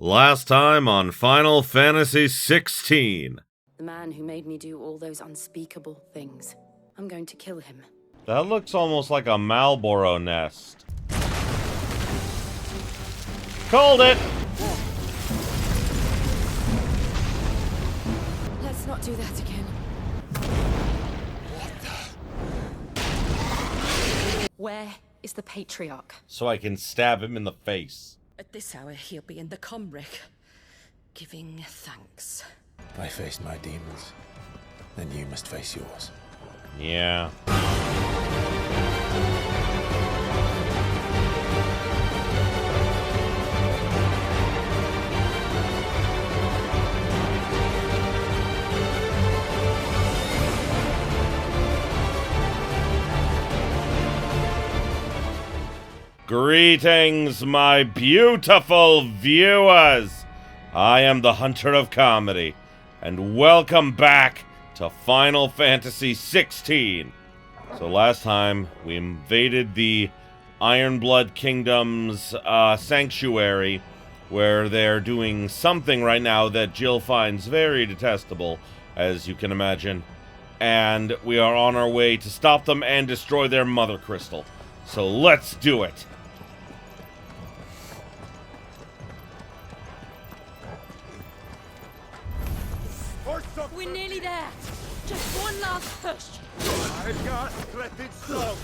Last time on Final Fantasy 16. The man who made me do all those unspeakable things. I'm going to kill him. That looks almost like a Marlboro nest. Called it! Let's not do that again. Where is the Patriarch? So I can stab him in the face. At this hour, he'll be in the Comric, giving thanks. If I face my demons, then you must face yours. Yeah. Greetings, my beautiful viewers! I am the Hunter of Comedy, and welcome back to Final Fantasy 16. So last time, we invaded the Ironblood Kingdom's sanctuary, where they're doing something right now that Jill finds very detestable, as you can imagine. And we are on our way to stop them and destroy their mother crystal. So let's do it! We're nearly there. Just one last push. I've got threatened slow.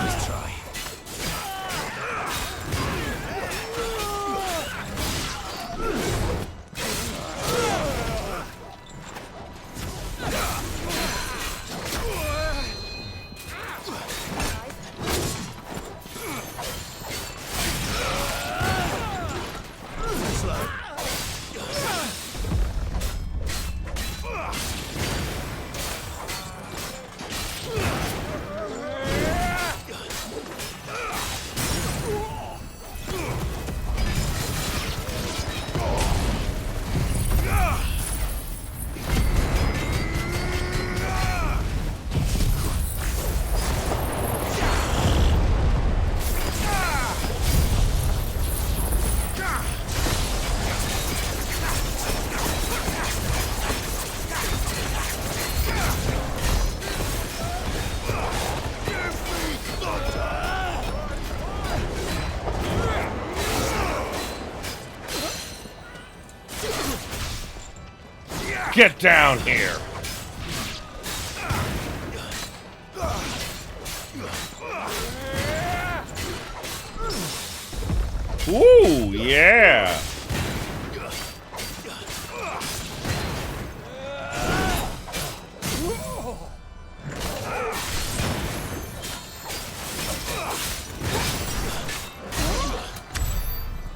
Let's try. Get down here! Ooh, yeah!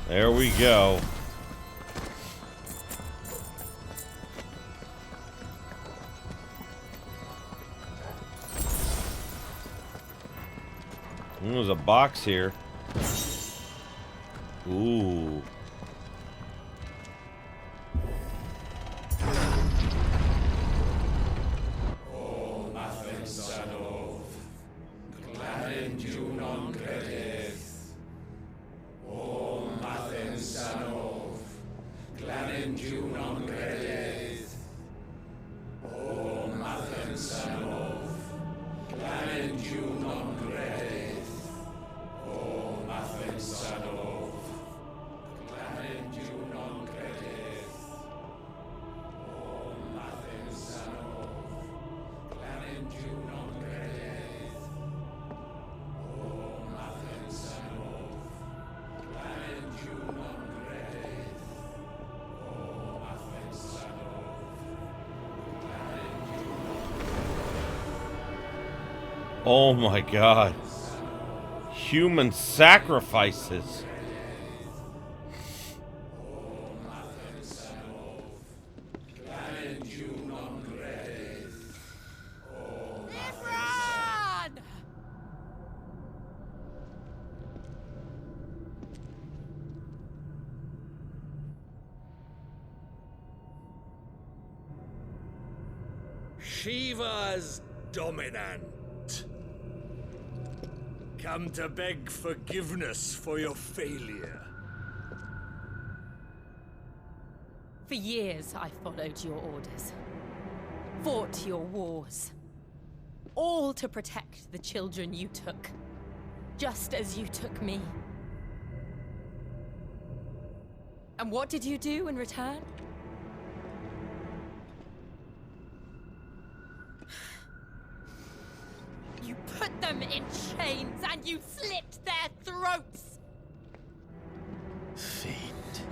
There we go. There's a box here. Ooh. Oh my god. Human sacrifices. Shiva's dominant. Come to beg forgiveness for your failure. For years, I followed your orders. Fought your wars. All to protect the children you took. Just as you took me. And what did you do in return? You put them in chains and you slit their throats! Fiend.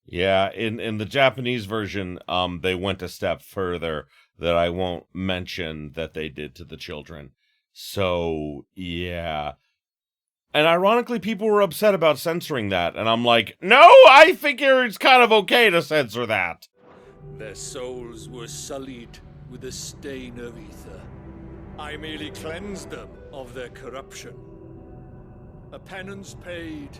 Yeah, in the Japanese version, they went a step further that I won't mention that they did to the children. So, yeah. And ironically, people were upset about censoring that, and I'm like, no, I figure it's kind of okay to censor that. Their souls were sullied with a stain of ether. I merely cleansed them of their corruption. A penance paid,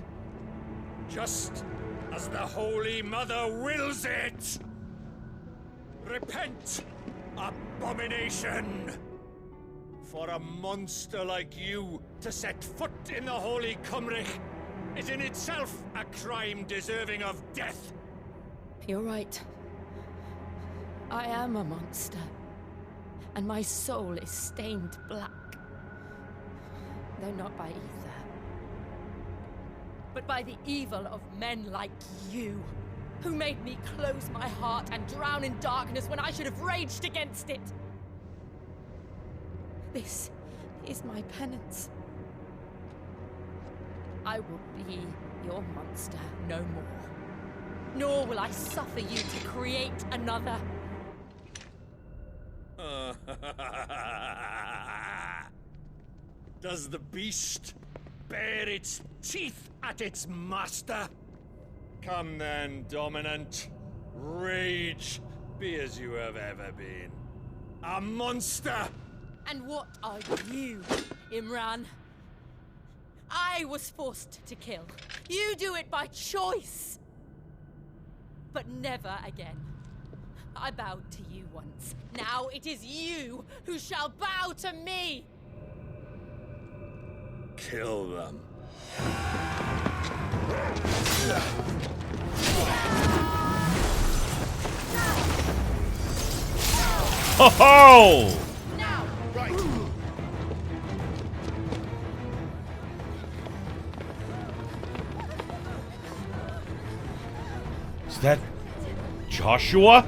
just as the Holy Mother wills it! Repent, abomination! For a monster like you to set foot in the Holy Cymric is in itself a crime deserving of death. You're right. I am a monster. And my soul is stained black. Though not by ether. But by the evil of men like you, who made me close my heart and drown in darkness when I should have raged against it. This is my penance. I will be your monster no more. Nor will I suffer you to create another. Does the beast bare its teeth at its master? Come then, dominant. Rage, be as you have ever been. A monster! And what are you, Imran? I was forced to kill. You do it by choice. But never again. I bowed to you once. Now it is you who shall bow to me! Kill them. Ho ho! Now! Right. Is that Joshua?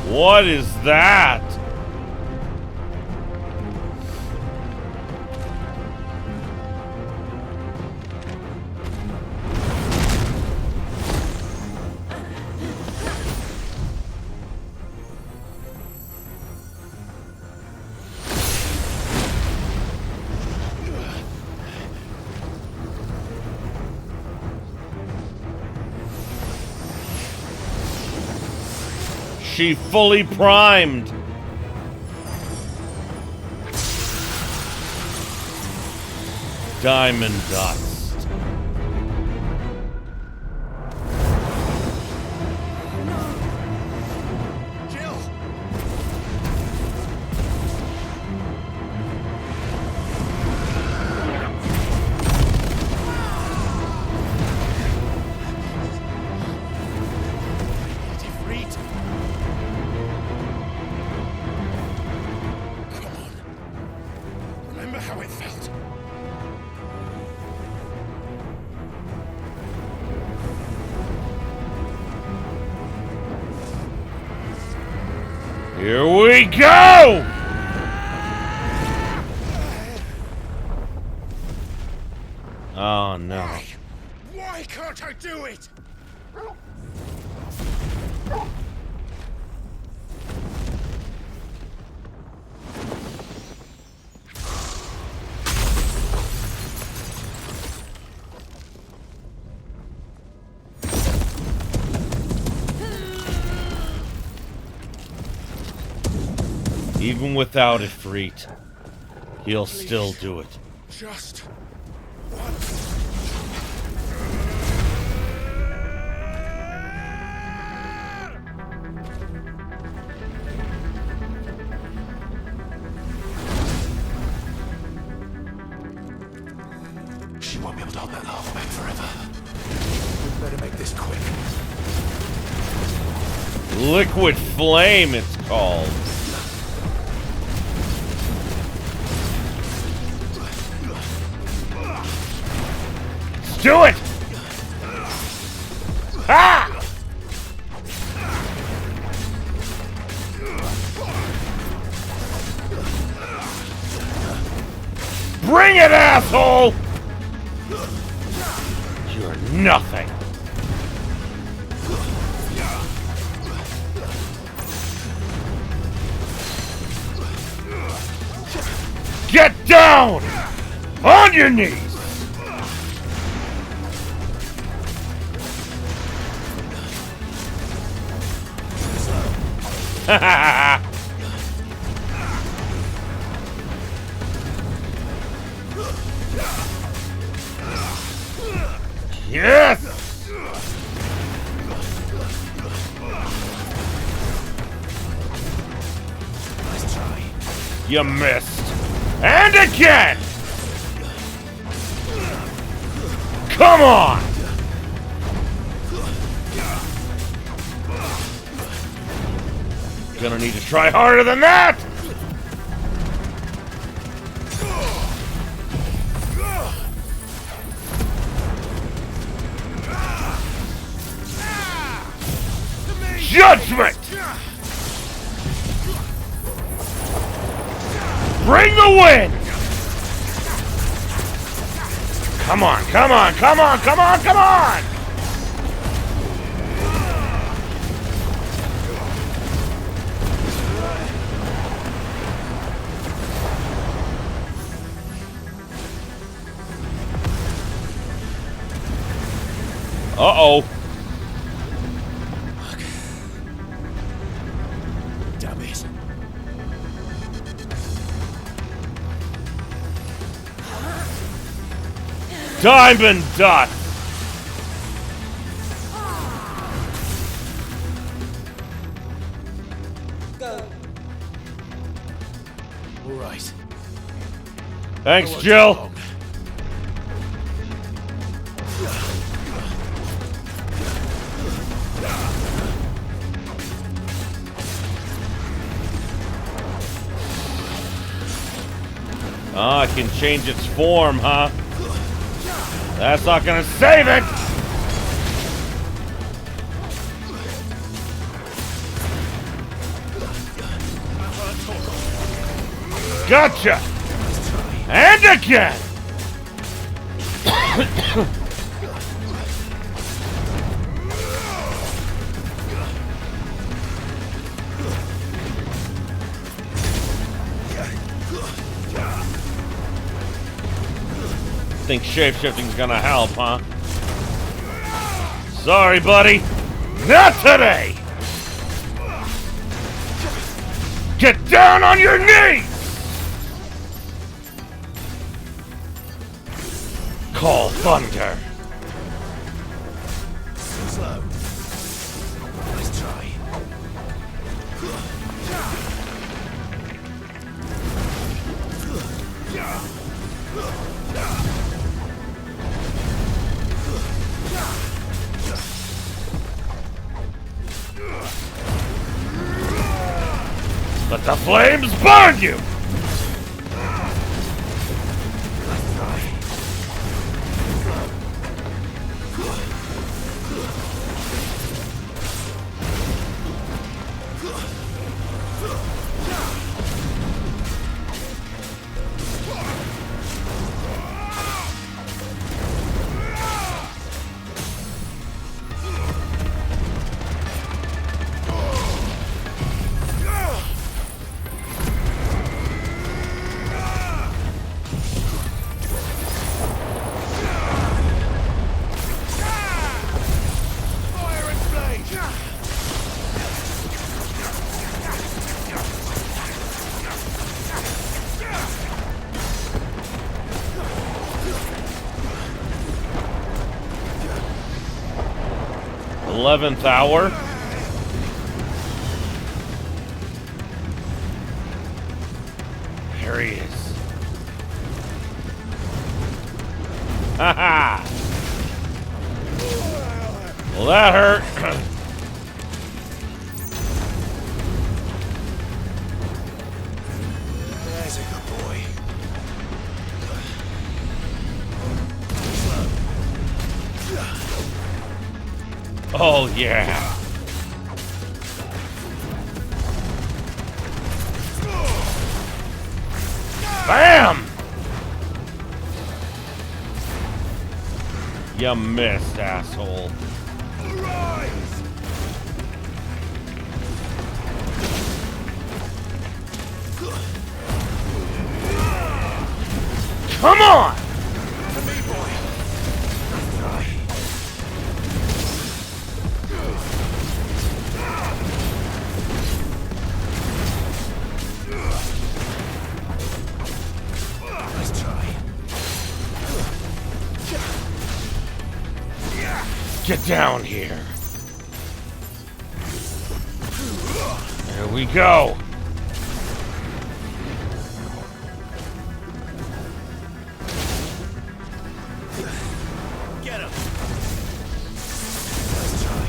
What is that? She fully primed. Diamond dust. Jill! Defeat! Come on. Remember how it felt? Here we go! Oh no. Why can't I do it? Even without Ifrit, he'll still do it. Just once. She won't be able to hold that lava back forever. We better make this quick. Liquid flame, it's called. Let's do it! Ah! Bring it, asshole! You're nothing. Get down! On your knees! Yes! Let's try. You missed. And again! Come on! Gonna need to try harder than that! Judgment! Bring the wind! Come on, come on, come on, come on, come on! Uh-oh. Damn it. Diamond dust! All right. Thanks, I won't Jill. take long. Ah, I can change its form, huh? That's not gonna save it! Gotcha! And again! Think shapeshifting's gonna help, huh? Sorry, buddy. Not today! Get down on your knees! Call thunder. Slow. Let's try. Let the flames burn you! 11th hour. There he is. Haha! Well, that hurt. There's a good boy. Oh, yeah. Bam! You missed, asshole. Come on! To me, boy. Let's try. Get down here. There we go. Get him. Let's try.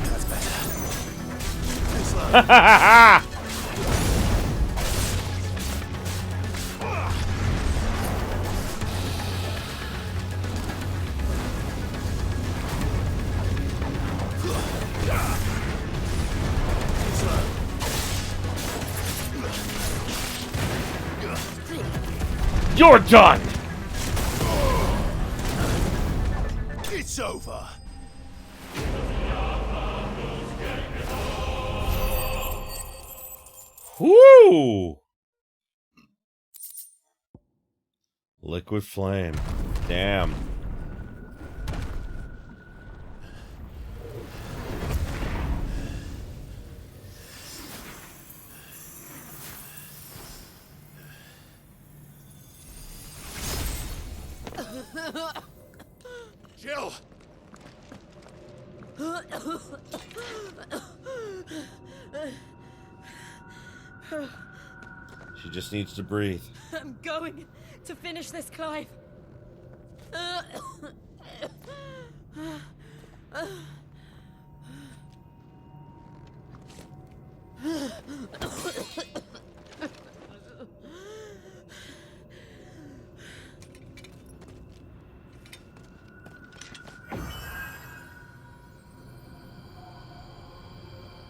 That's better. Too slow. Ha ha ha! You're done! It's over. Woo! Liquid flame. Damn. Jill! She just needs to breathe. I'm going to finish this, Clive.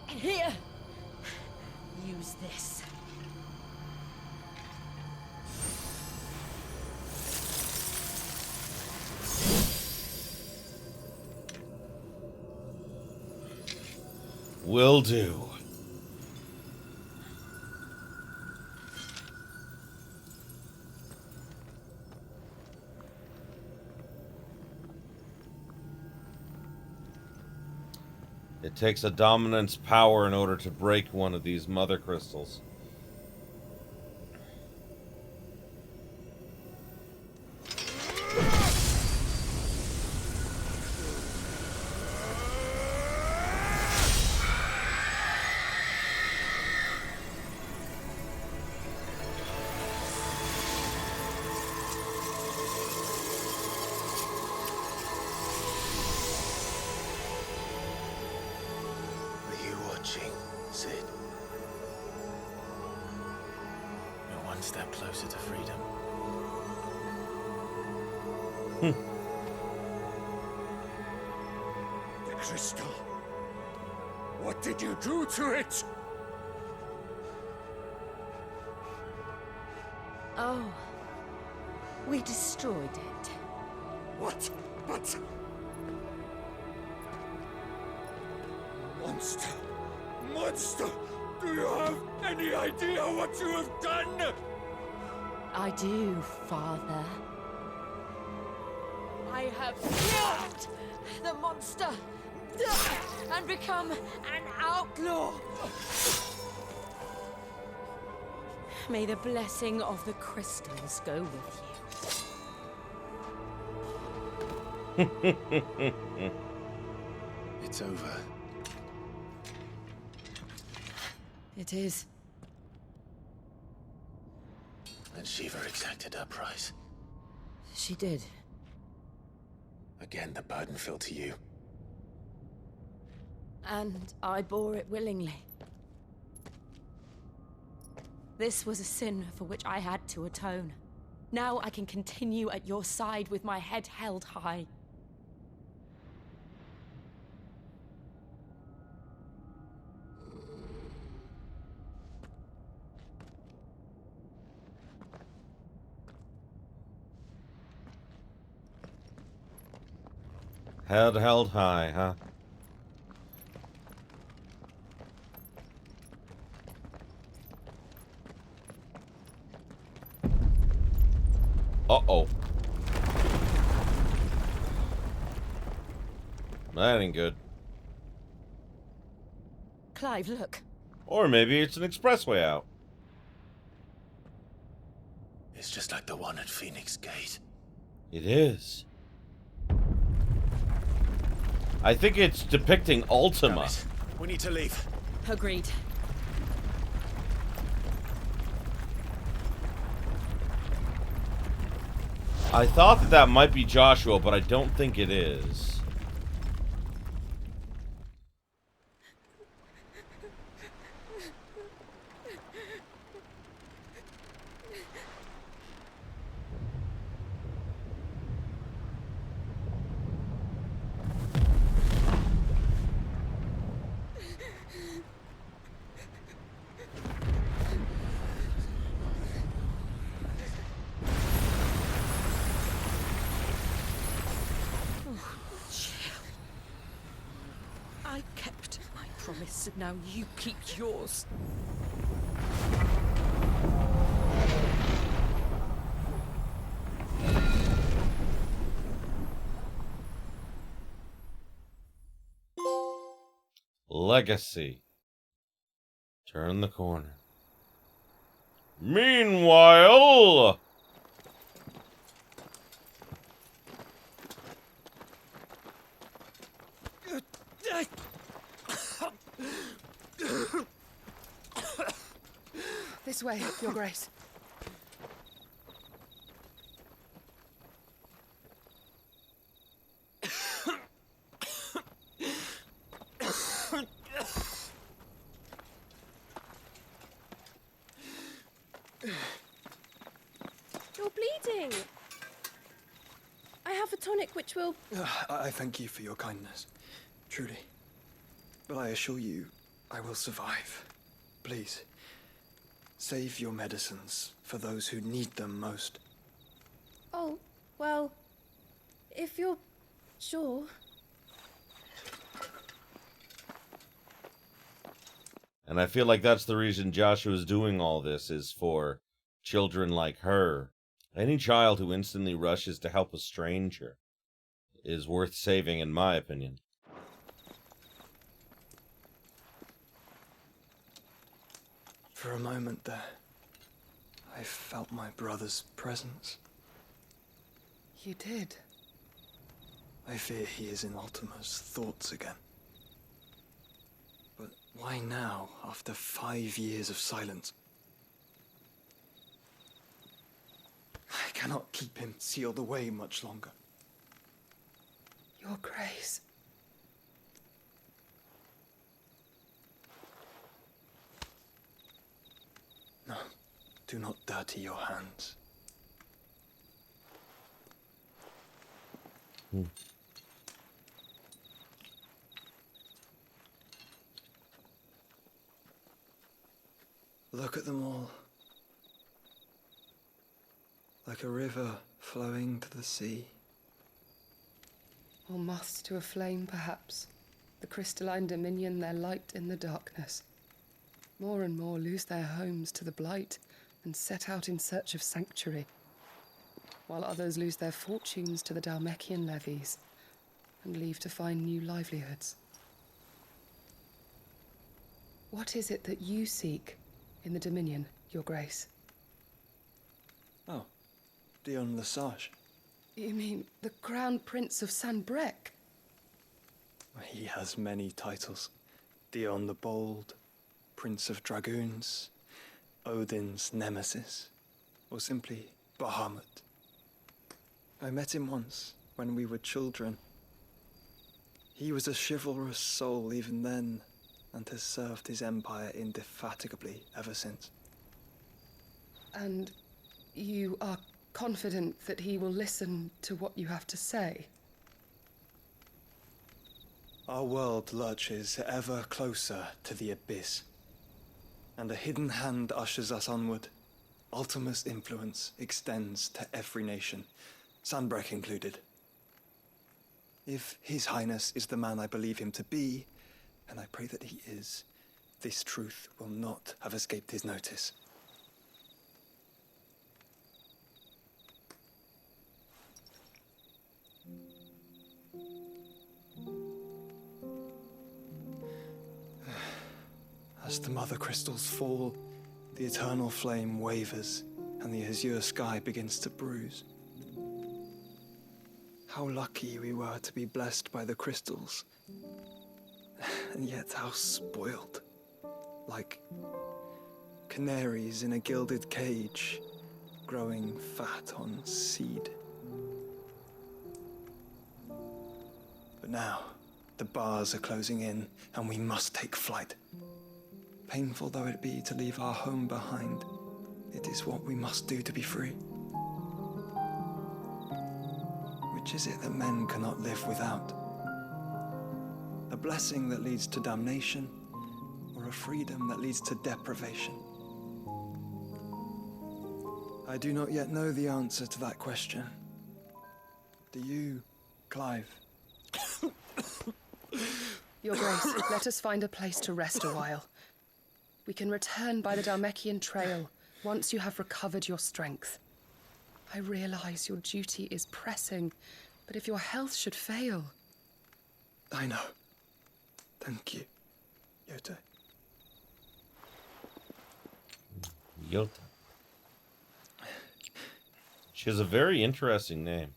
Here. Use this. Will do. It takes a dominance power in order to break one of these mother crystals. Sid. You're one step closer to freedom. The crystal. What did you do to it? Oh. We destroyed it. What? But... Monster! Monster! Do you have any idea what you have done? I do, Father. I have killed the monster and become an outlaw. May the blessing of the crystals go with you. It's over. It is. And Shiva exacted her price. She did. Again, the burden fell to you. And I bore it willingly. This was a sin for which I had to atone. Now I can continue at your side with my head held high. Head held high, huh? Uh-oh. That ain't good. Clive, look. Or maybe it's an expressway out. It's just like the one at Phoenix Gate. It is. I think it's depicting Ultima. Damn it. We need to leave. Agreed. I thought that that might be Joshua, but I don't think it is. I kept my promise, and now you keep yours. Legacy. Turn the corner. Meanwhile... This way, Your Grace. You're bleeding. I have a tonic which will... I thank you for your kindness, truly. But I assure you, I will survive. Please, save your medicines for those who need them most. Oh, well, if you're sure. And I feel like that's the reason Joshua's doing all this, is for children like her. Any child who instantly rushes to help a stranger is worth saving, in my opinion. For a moment there, I felt my brother's presence. You did. I fear he is in Ultima's thoughts again. But why now, after 5 years of silence? I cannot keep him sealed away much longer. Your Grace. No, do not dirty your hands. Look at them all. Like a river flowing to the sea. Or moths to a flame, perhaps. The crystalline dominion their light in the darkness. More and more lose their homes to the blight and set out in search of sanctuary, while others lose their fortunes to the Dalmekian levies and leave to find new livelihoods. What is it that you seek in the Dominion, Your Grace? Oh, Dion Lesage. You mean the Crown Prince of Sanbreque? He has many titles. Dion the Bold, Prince of Dragoons, Odin's Nemesis, or simply Bahamut. I met him once, when we were children. He was a chivalrous soul even then, and has served his empire indefatigably ever since. And you are confident that he will listen to what you have to say? Our world lurches ever closer to the abyss, and a hidden hand ushers us onward. Ultima's influence extends to every nation, Sanbreque included. If His Highness is the man I believe him to be, and I pray that he is, this truth will not have escaped his notice. As the mother crystals fall, the eternal flame wavers, and the azure sky begins to bruise. How lucky we were to be blessed by the crystals, and yet how spoiled. Like canaries in a gilded cage, growing fat on seed. But now, the bars are closing in, and we must take flight. Painful though it be to leave our home behind, it is what we must do to be free. Which is it that men cannot live without? A blessing that leads to damnation, or a freedom that leads to deprivation? I do not yet know the answer to that question. Do you, Clive? Your Grace, let us find a place to rest a while. We can return by the Dalmekian trail once you have recovered your strength. I realize your duty is pressing, but if your health should fail... I know. Thank you, Yota. Yota. She has a very interesting name.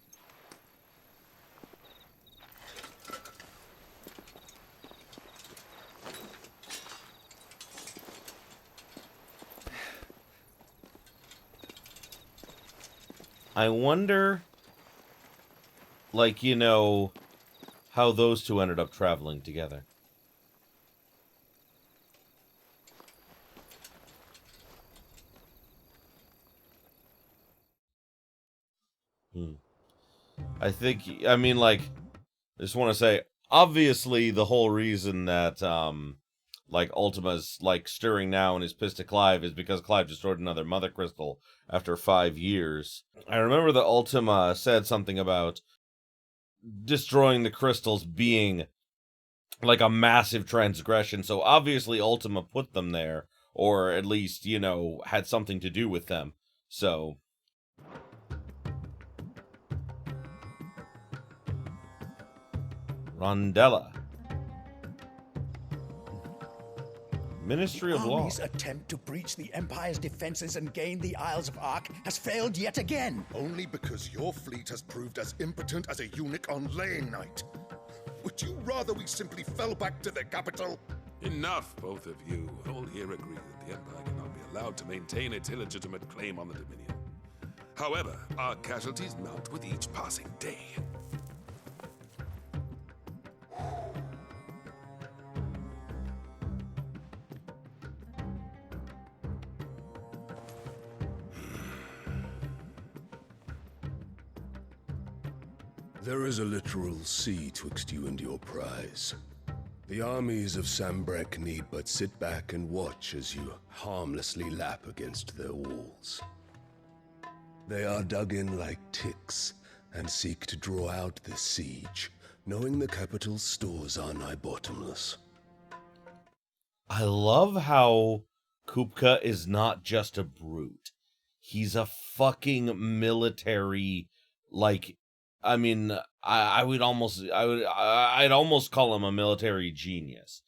I wonder, like, you know, how those two ended up traveling together. I think, I mean, like, I just want to say, obviously, the whole reason that, like, Ultima's, like, stirring now and is pissed at Clive is because Clive destroyed another Mother Crystal after 5 years. I remember that Ultima said something about destroying the crystals being, like, a massive transgression, so obviously Ultima put them there, or at least, you know, had something to do with them, so... Rondella. Ministry of Law. Army's attempt to breach the Empire's defenses and gain the Isles of Ark has failed yet again. Only because your fleet has proved as impotent as a eunuch on laying night. Would you rather we simply fell back to the capital? Enough, both of you. All here agree that the Empire cannot be allowed to maintain its illegitimate claim on the Dominion. However, our casualties mount with each passing day. There is a literal sea twixt you and your prize. The armies of Sanbreque need but sit back and watch as you harmlessly lap against their walls. They are dug in like ticks and seek to draw out this siege, knowing the capital's stores are nigh bottomless. I love how Kupka is not just a brute. He's a fucking military, like, I mean, I'd almost call him a military genius.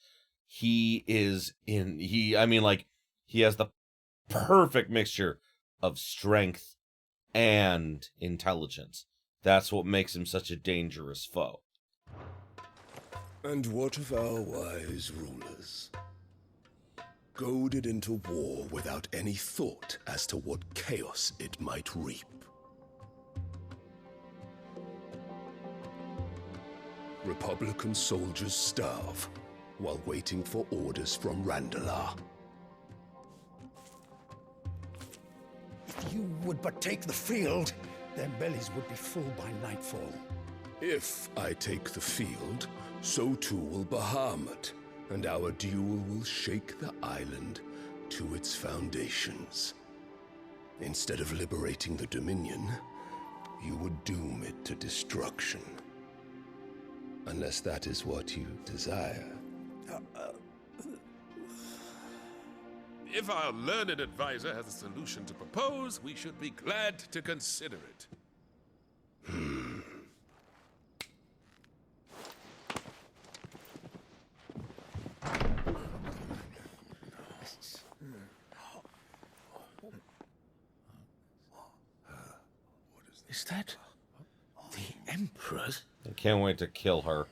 He has the perfect mixture of strength and intelligence. That's what makes him such a dangerous foe. And what of our wise rulers? Goaded into war without any thought as to what chaos it might reap. Republican soldiers starve while waiting for orders from Randalar. If you would but take the field, their bellies would be full by nightfall. If I take the field, so too will Bahamut, and our duel will shake the island to its foundations. Instead of liberating the Dominion, you would doom it to destruction. Unless that is what you desire. If our learned advisor has a solution to propose, we should be glad to consider it. Is that the Emperor's? I can't wait to kill her.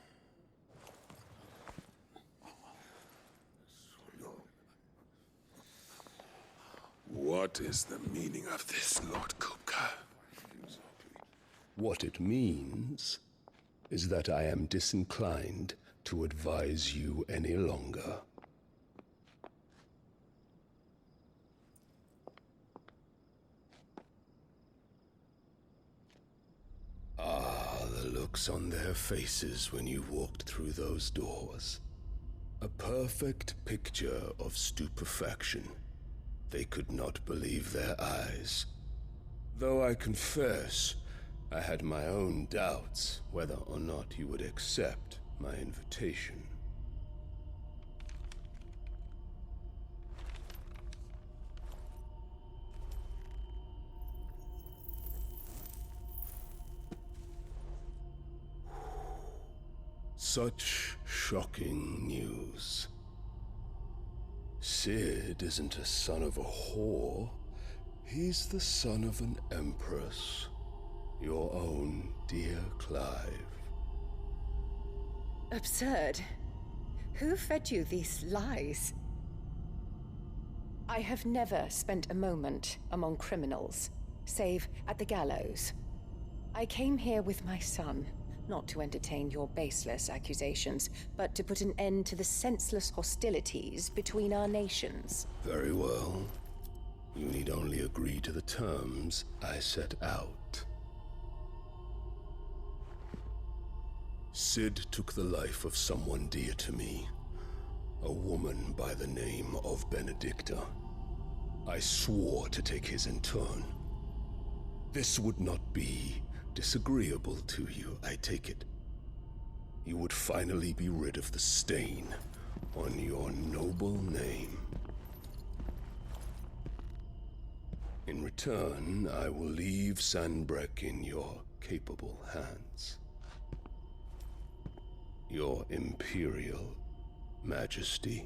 What is the meaning of this, Lord Kupka? What it means is that I am disinclined to advise you any longer. Ah, the looks on their faces when you walked through those doors. A perfect picture of stupefaction. They could not believe their eyes. Though I confess, I had my own doubts whether or not you would accept my invitation. Such shocking news. Sid isn't a son of a whore. He's the son of an empress. Your own dear Clive. Absurd. Who fed you these lies? I have never spent a moment among criminals, save at the gallows. I came here with my son, not to entertain your baseless accusations, but to put an end to the senseless hostilities between our nations. Very well. You need only agree to the terms I set out. Sid took the life of someone dear to me, a woman by the name of Benedicta. I swore to take his in turn. This would not be disagreeable to you, I take it. You would finally be rid of the stain on your noble name. In return, I will leave Sanbreque in your capable hands. Your Imperial Majesty.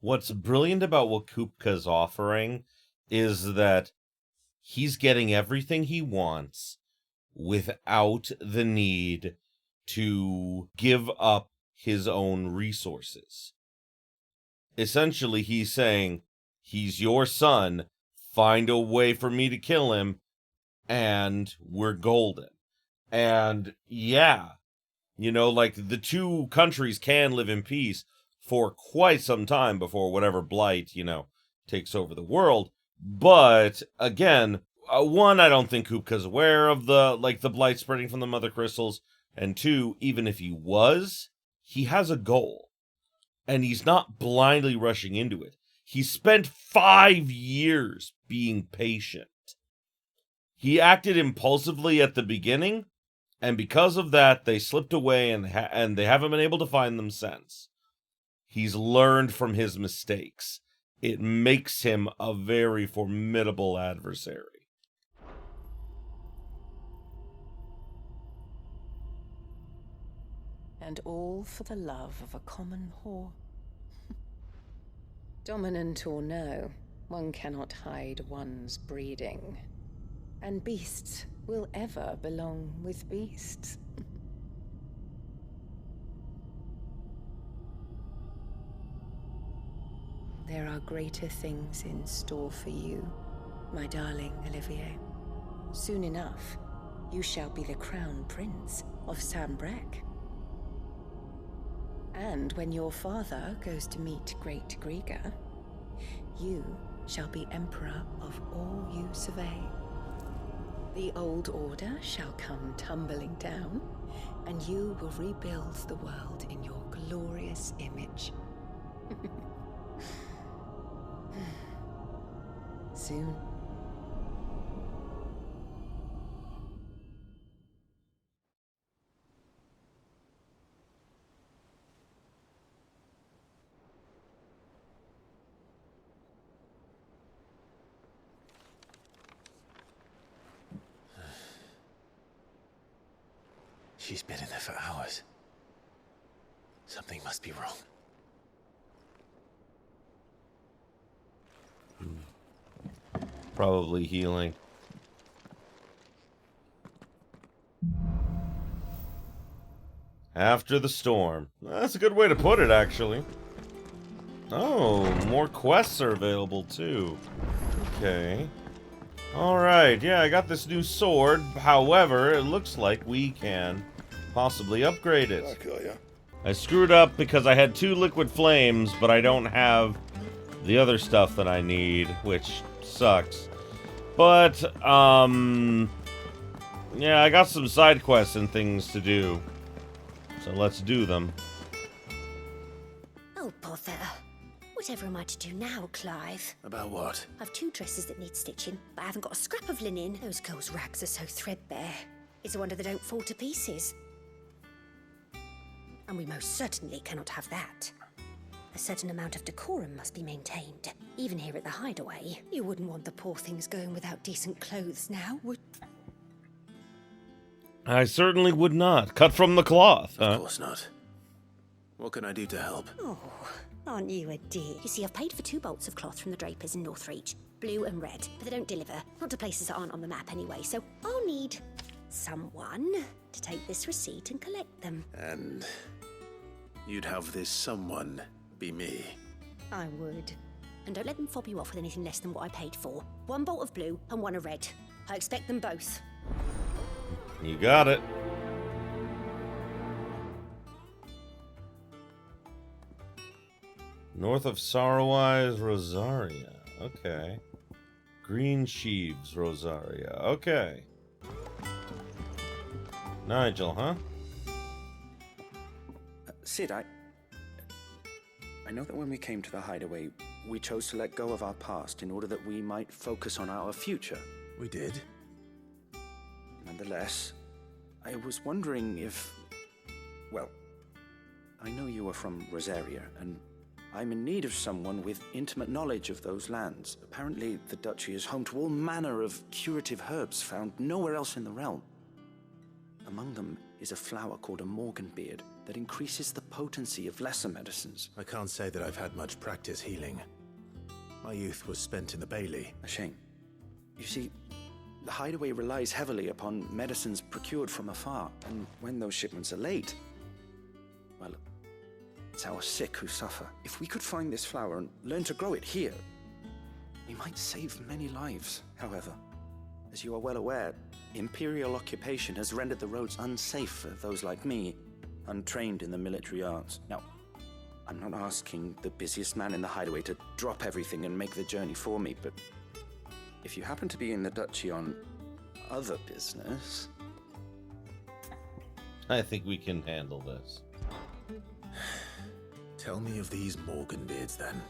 What's brilliant about what Kupka's offering is that he's getting everything he wants without the need to give up his own resources. Essentially, he's saying, he's your son, find a way for me to kill him, and we're golden. And yeah, you know, like, the two countries can live in peace for quite some time before whatever blight, you know, takes over the world. But again, one, I don't think Kupka's aware of the blight spreading from the mother crystals. And two, even if he was, he has a goal. And he's not blindly rushing into it. He spent 5 years being patient. He acted impulsively at the beginning, and because of that, they slipped away and they haven't been able to find them since. He's learned from his mistakes. It makes him a very formidable adversary. And all for the love of a common whore. Dominant or no, one cannot hide one's breeding. And beasts will ever belong with beasts. There are greater things in store for you, my darling Olivier. Soon enough, you shall be the crown prince of Sambrec. And when your father goes to meet Great Grieger, you shall be emperor of all you survey. The old order shall come tumbling down, and you will rebuild the world in your glorious image. Soon. She's been in there for hours. Something must be wrong. Probably healing. After the storm. That's a good way to put it, actually. Oh, more quests are available, too. Okay. Alright, yeah, I got this new sword. However, it looks like we can possibly upgrade it. I screwed up because I had 2 liquid flames, but I don't have the other stuff that I need, which sucks. But, yeah, I got some side quests and things to do. So let's do them. Oh, bother. Whatever am I to do now, Clive? About what? I've 2 dresses that need stitching, but I haven't got a scrap of linen. Those girls' rags are so threadbare. It's a wonder they don't fall to pieces. And we most certainly cannot have that. A certain amount of decorum must be maintained. Even here at the hideaway, you wouldn't want the poor things going without decent clothes now, would... I certainly would not. Cut from the cloth, huh? Of course not. What can I do to help? Oh, aren't you a dear? You see, I've paid for 2 bolts of cloth from the drapers in Northreach. Blue and red, but they don't deliver. Not to places that aren't on the map anyway, so I'll need someone to take this receipt and collect them. And you'd have this someone be me. I would. And don't let them fob you off with anything less than what I paid for. 1 bolt of blue and 1 of red. I expect them both. You got it. North of Sorrowise, Rosaria. Okay. Green Sheaves, Rosaria. Okay. Nigel, huh? Sid, I know that when we came to the hideaway, we chose to let go of our past in order that we might focus on our future. We did. Nonetheless, I was wondering if... Well, I know you are from Rosaria, and I'm in need of someone with intimate knowledge of those lands. Apparently, the duchy is home to all manner of curative herbs found nowhere else in the realm. Among them is a flower called a morganbeard that increases the potency of lesser medicines. I can't say that I've had much practice healing. My youth was spent in the Bailey. A shame. You see, the hideaway relies heavily upon medicines procured from afar, and when those shipments are late, well, it's our sick who suffer. If we could find this flower and learn to grow it here, we might save many lives. However, as you are well aware, Imperial occupation has rendered the roads unsafe for those like me, untrained in the military arts. Now, I'm not asking the busiest man in the hideaway to drop everything and make the journey for me, but if you happen to be in the duchy on other business... I think we can handle this. Tell me of these morganbeards, then.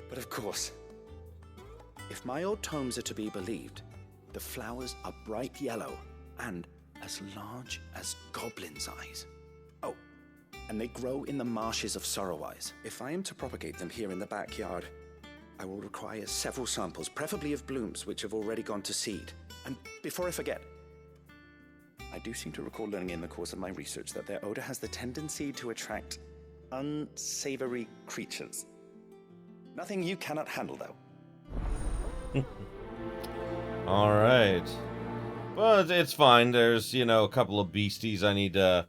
But of course. If my old tomes are to be believed, the flowers are bright yellow and as large as goblins' eyes. Oh, and they grow in the marshes of Sorrowise. If I am to propagate them here in the backyard, I will require several samples, preferably of blooms which have already gone to seed. And before I forget, I do seem to recall learning in the course of my research that their odor has the tendency to attract unsavory creatures. Nothing you cannot handle, though. Alright. But it's fine. There's, you know, a couple of beasties I need to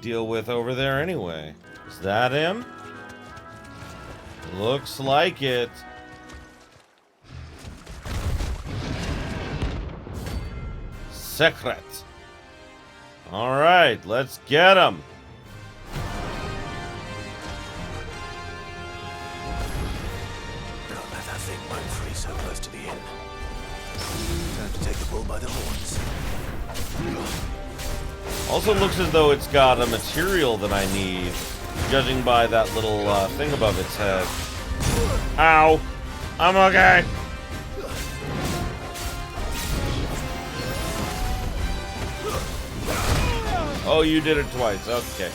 deal with over there anyway. Is that him? Looks like it. Secret. Alright, let's get him. Can't let that thing run free so close to the inn. Time to take the bull by the horns. Also looks as though it's got a material that I need, judging by that little thing above its head. Ow! I'm okay! Oh, you did it twice. Okay.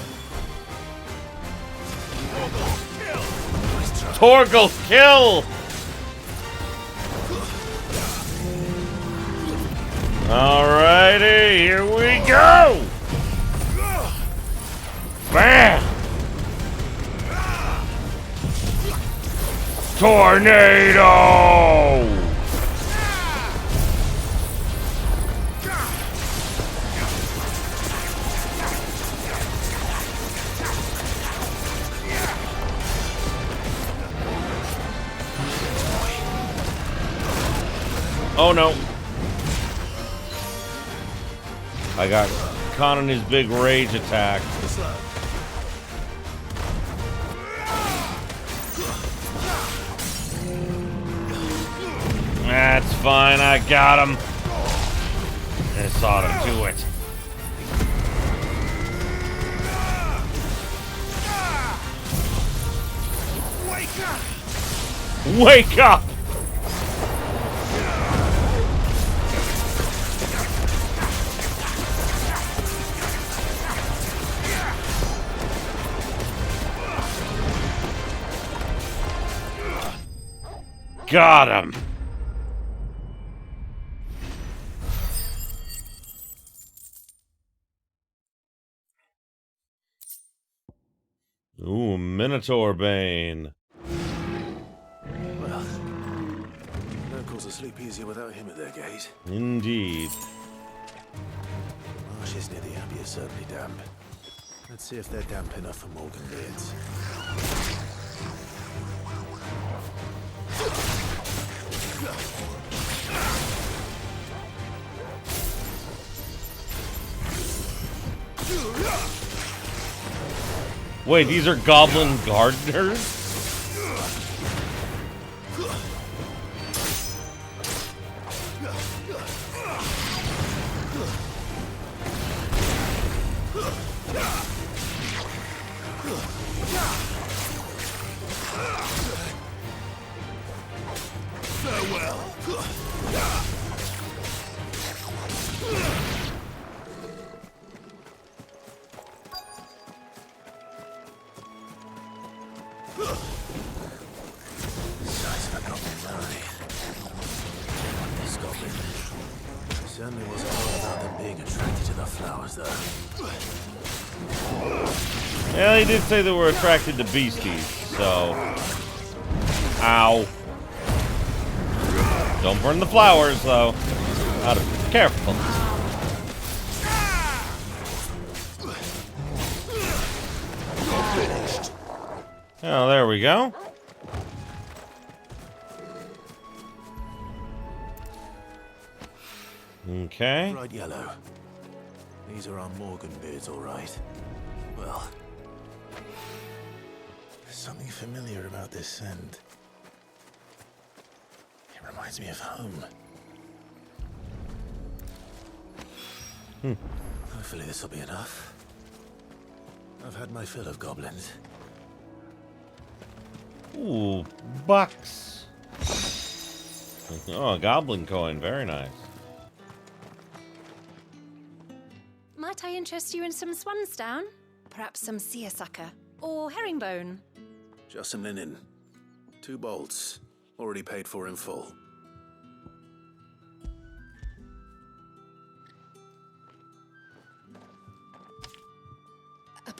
Torgal kill! Alrighty, here we go! Bam! Tornado! Oh no. I got caught in his big rage attack. That's fine, I got him. This ought to do it. Wake up! Got him! Ooh, Minotaur Bane. Well, locals will sleep easier without him at their gate. Indeed. Marshes near the Abbey are certainly damp. Let's see if they're damp enough for Morgan beards. Wait, these are goblin gardeners? Size of a goblin's eye. This goblin certainly wasn't all about them being attracted to the flowers, though. Yeah, he did say they were attracted to beasties, so... Ow. Don't burn the flowers, though. Gotta be careful. Oh, there we go. Okay. Bright yellow. These are our Morgan beards, all right. Well, there's something familiar about this scent. It reminds me of home. Hopefully this will be enough. I've had my fill of goblins. Ooh, bucks. Oh, a goblin coin. Very nice. Might I interest you in some swansdown? Perhaps some seersucker or herringbone? Just some linen. 2 bolts. Already paid for in full.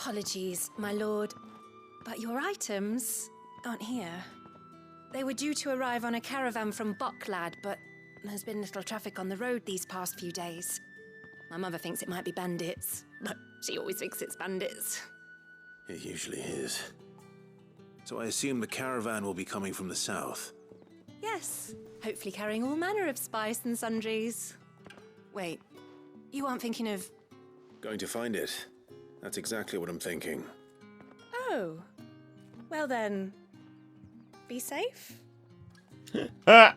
Apologies, my lord, but your items aren't here. They were due to arrive on a caravan from Boklad, but there's been little traffic on the road these past few days. My mother thinks it might be bandits, but she always thinks it's bandits. It usually is. So I assume the caravan will be coming from the south. Yes, hopefully carrying all manner of spice and sundries. Wait, you aren't thinking of... Going to find it. That's exactly what I'm thinking. Oh, well then, be safe. Ha!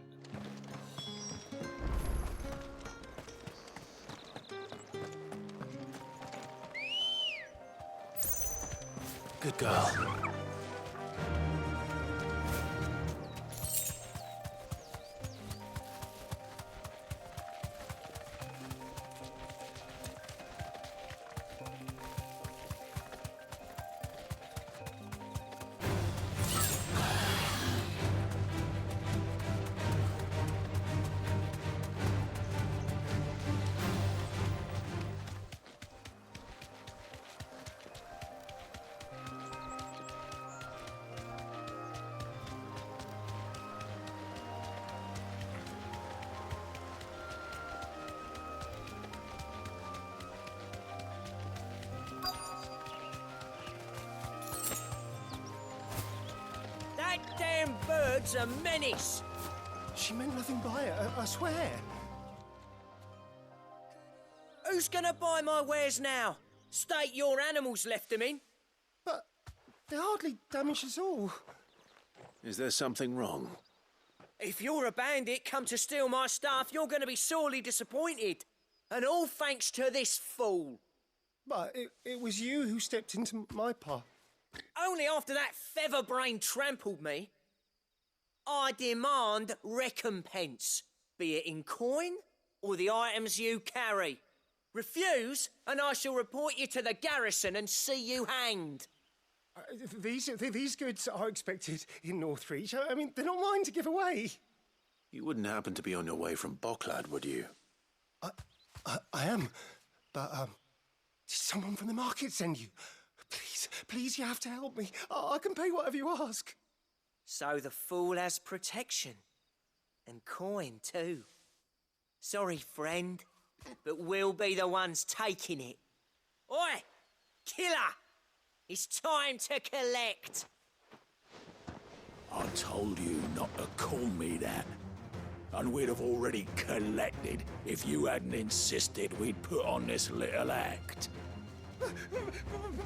Good girl. That damn bird's a menace! She meant nothing by it, I swear. Who's gonna buy my wares now? State your animals left them in. But they hardly damaged us all. Is there something wrong? If you're a bandit come to steal my stuff, you're gonna be sorely disappointed. And all thanks to this fool. But it was you who stepped into my path. Only after that featherbrain trampled me. I demand recompense, be it in coin or the items you carry. Refuse, and I shall report you to the garrison and see you hanged. These goods are expected in Northreach. I mean, they're not mine to give away. You wouldn't happen to be on your way from Boklad, would you? I am, but did someone from the market send you? Please, you have to help me. I can pay whatever you ask. So the fool has protection. And coin, too. Sorry, friend, but we'll be the ones taking it. Oi! Killer! It's time to collect! I told you not to call me that. And we'd have already collected if you hadn't insisted we'd put on this little act.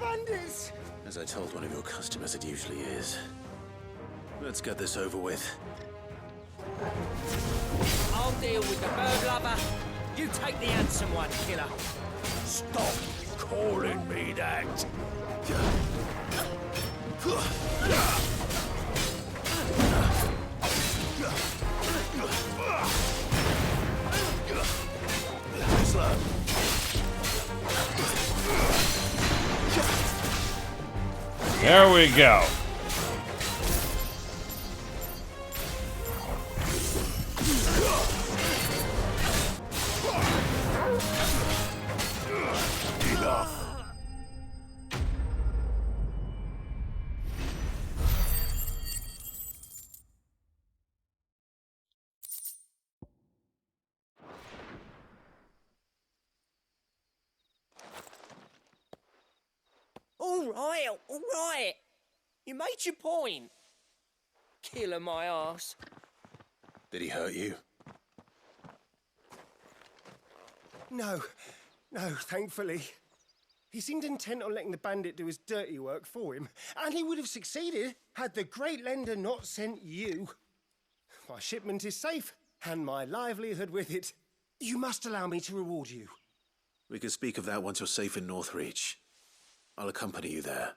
Bandits! As I told one of your customers, it usually is. Let's get this over with. I'll deal with the bird lover. You take the handsome one, killer. Stop calling me that. There we go. Enough. All right. You made your point. Killer my ass. Did he hurt you? No, thankfully. He seemed intent on letting the bandit do his dirty work for him, and he would have succeeded had the great lender not sent you. My shipment is safe, and my livelihood with it. You must allow me to reward you. We can speak of that once you're safe in Northreach. I'll accompany you there.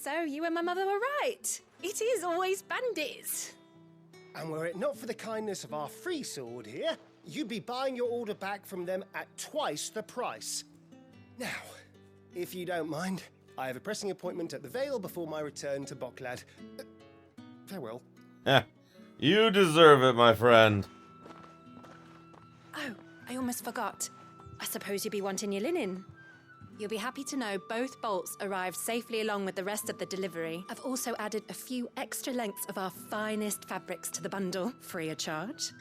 So you and my mother were right. It is always bandits. And were it not for the kindness of our free sword here, you'd be buying your order back from them at twice the price. Now, if you don't mind. I have a pressing appointment at the Vale before my return to Bocklad. Farewell. You deserve it, my friend. Oh, I almost forgot. I suppose you'll be wanting your linen. You'll be happy to know both bolts arrived safely along with the rest of the delivery. I've also added a few extra lengths of our finest fabrics to the bundle, free of charge.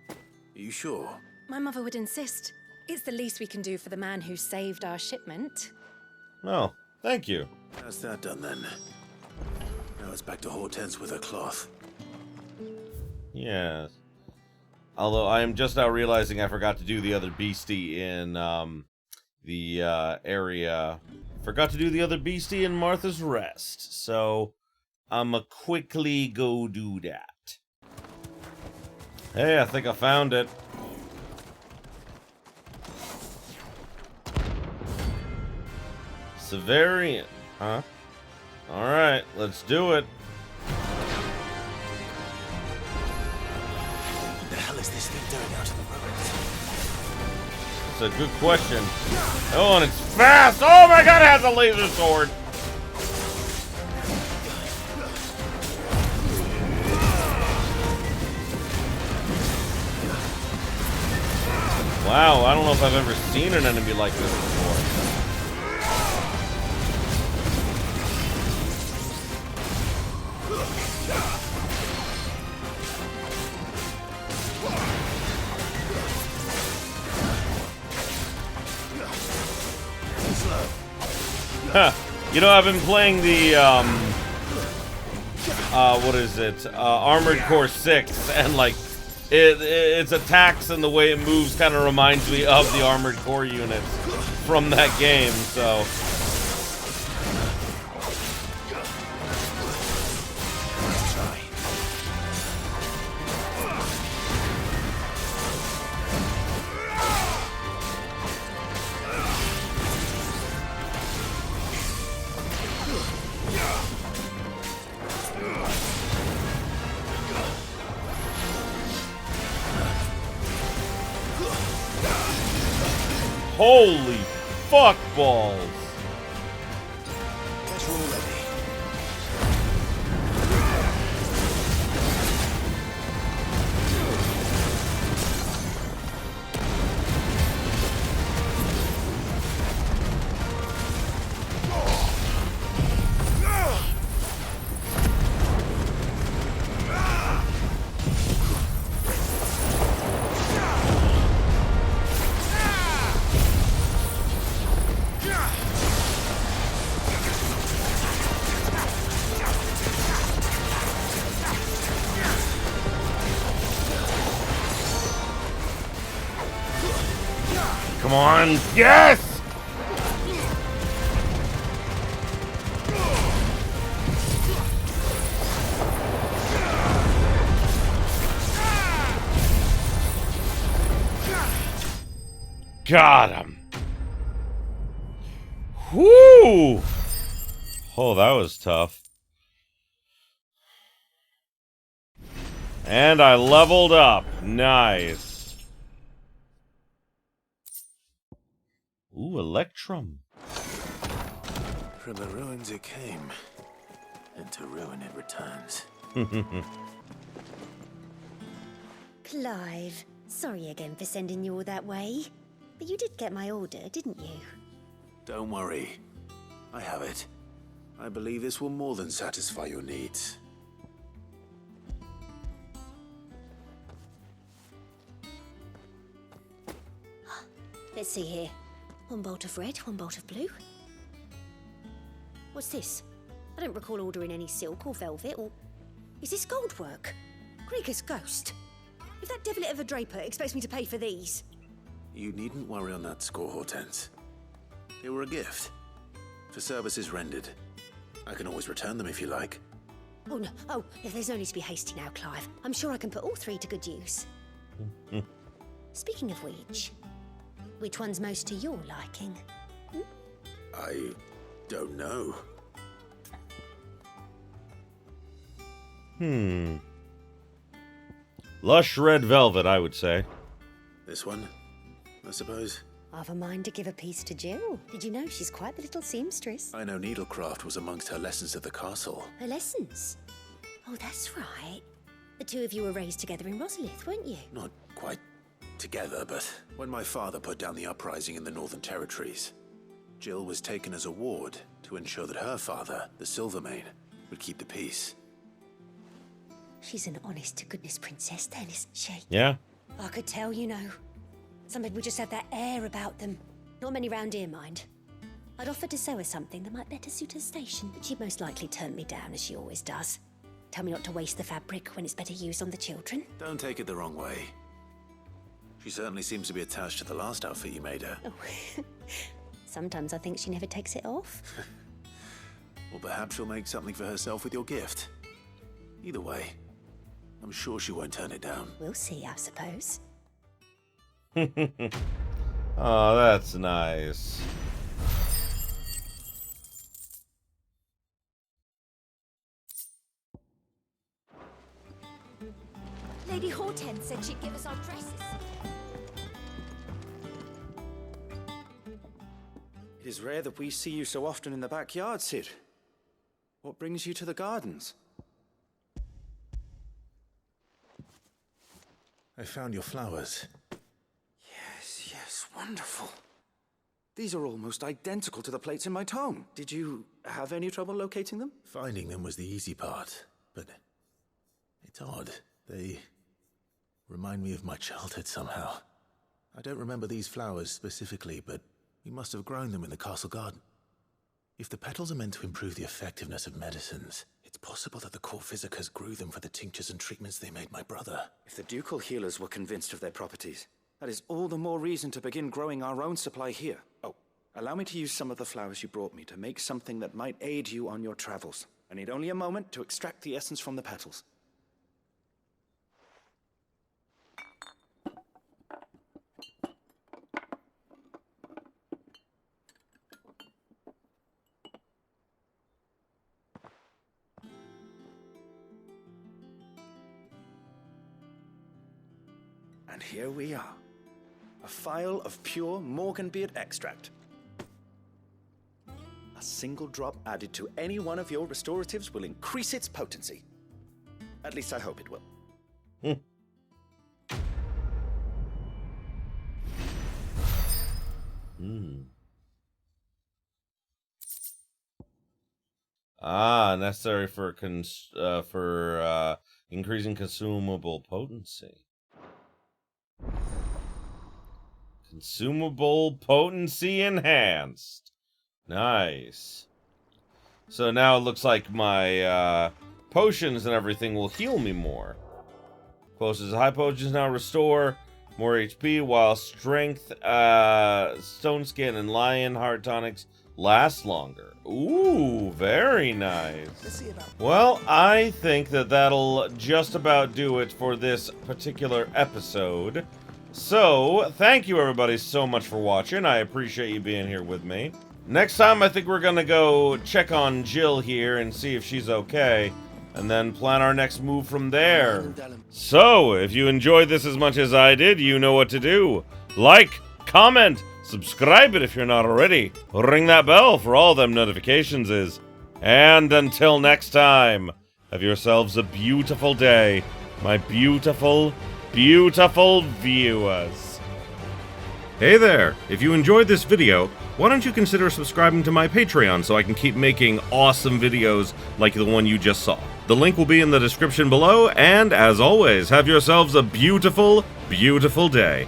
Are you sure? My mother would insist. It's the least we can do for the man who saved our shipment. Oh, thank you. That's that done then. Now it's back to Hortense with her cloth. Yes. Although I am just now realizing I forgot to do the other beastie in the area. Forgot to do the other beastie in Martha's Rest. So I'ma quickly go do that. Hey, I think I found it. Severian, huh? Alright, let's do it. What the hell is this thing doing out in the road? That's a good question. Oh, and it's fast! Oh my god, it has a laser sword! Wow, I don't know if I've ever seen an enemy like this before. You know, I've been playing the, what is it? Armored Core 6, and, like, its attacks and the way it moves kind of reminds me of the Armored Core units from that game, so... Holy fuck balls! That's all ready. Come on, yes! Got him. Whoo! Oh, that was tough. And I leveled up. Nice. Ooh, Electrum. From the ruins it came, and to ruin it returns. Clive, sorry again for sending you all that way. But you did get my order, didn't you? Don't worry. I have it. I believe this will more than satisfy your needs. Let's see here. One bolt of red, one bolt of blue. What's this? I don't recall ordering any silk or velvet, or... Is this gold work? Krieger's ghost. If that devilit of a draper expects me to pay for these... You needn't worry on that score, Hortense. They were a gift. For services rendered. I can always return them if you like. Oh, no. Oh, there's no need to be hasty now, Clive. I'm sure I can put all three to good use. Speaking of which one's most to your liking? I don't know. Lush red velvet, I would say. This one, I suppose. I've a mind to give a piece to Jill. Did you know she's quite the little seamstress? I know needlecraft was amongst her lessons at the castle. Her lessons? Oh, that's right. The two of you were raised together in Rosalith, weren't you? Not quite together, but when my father put down the uprising in the Northern Territories, Jill was taken as a ward to ensure that her father, the Silvermane, would keep the peace. She's an honest-to-goodness princess then, isn't she? Yeah. I could tell, you know. Some people just have that air about them. Not many round here, mind. I'd offered to sew her something that might better suit her station, but she'd most likely turn me down, as she always does. Tell me not to waste the fabric when it's better used on the children. Don't take it the wrong way. She certainly seems to be attached to the last outfit you made her. Oh. Sometimes I think she never takes it off. Or perhaps she'll make something for herself with your gift. Either way, I'm sure she won't turn it down. We'll see, I suppose. Oh, that's nice. Lady Hortense said she'd give us our dresses. It is rare that we see you so often in the backyard, Cid. What brings you to the gardens? I found your flowers. Yes, wonderful. These are almost identical to the plates in my tome. Did you have any trouble locating them? Finding them was the easy part, but it's odd. They remind me of my childhood somehow. I don't remember these flowers specifically, but we must have grown them in the castle garden. If the petals are meant to improve the effectiveness of medicines, it's possible that the court physicers grew them for the tinctures and treatments they made my brother. If the ducal healers were convinced of their properties, that is all the more reason to begin growing our own supply here. Oh, allow me to use some of the flowers you brought me to make something that might aid you on your travels. I need only a moment to extract the essence from the petals. And here we are. A phial of pure Morganbeard extract. A single drop added to any one of your restoratives will increase its potency. At least I hope it will. Necessary for increasing consumable potency. Consumable potency enhanced. Nice. So now it looks like my potions and everything will heal me more. Closest high potions now restore more HP, while strength, stone skin, and lion heart tonics last longer. Ooh, very nice. Well, I think that that'll just about do it for this particular episode. So, thank you everybody so much for watching. I appreciate you being here with me. Next time, I think we're gonna go check on Jill here and see if she's okay, and then plan our next move from there. So, if you enjoyed this as much as I did, you know what to do. Like, comment, subscribe it if you're not already. Ring that bell for all them notifications is. And until next time, have yourselves a beautiful day, my beautiful viewers. Hey there! If you enjoyed this video, why don't you consider subscribing to my Patreon so I can keep making awesome videos like the one you just saw. The link will be in the description below, and as always, have yourselves a beautiful day.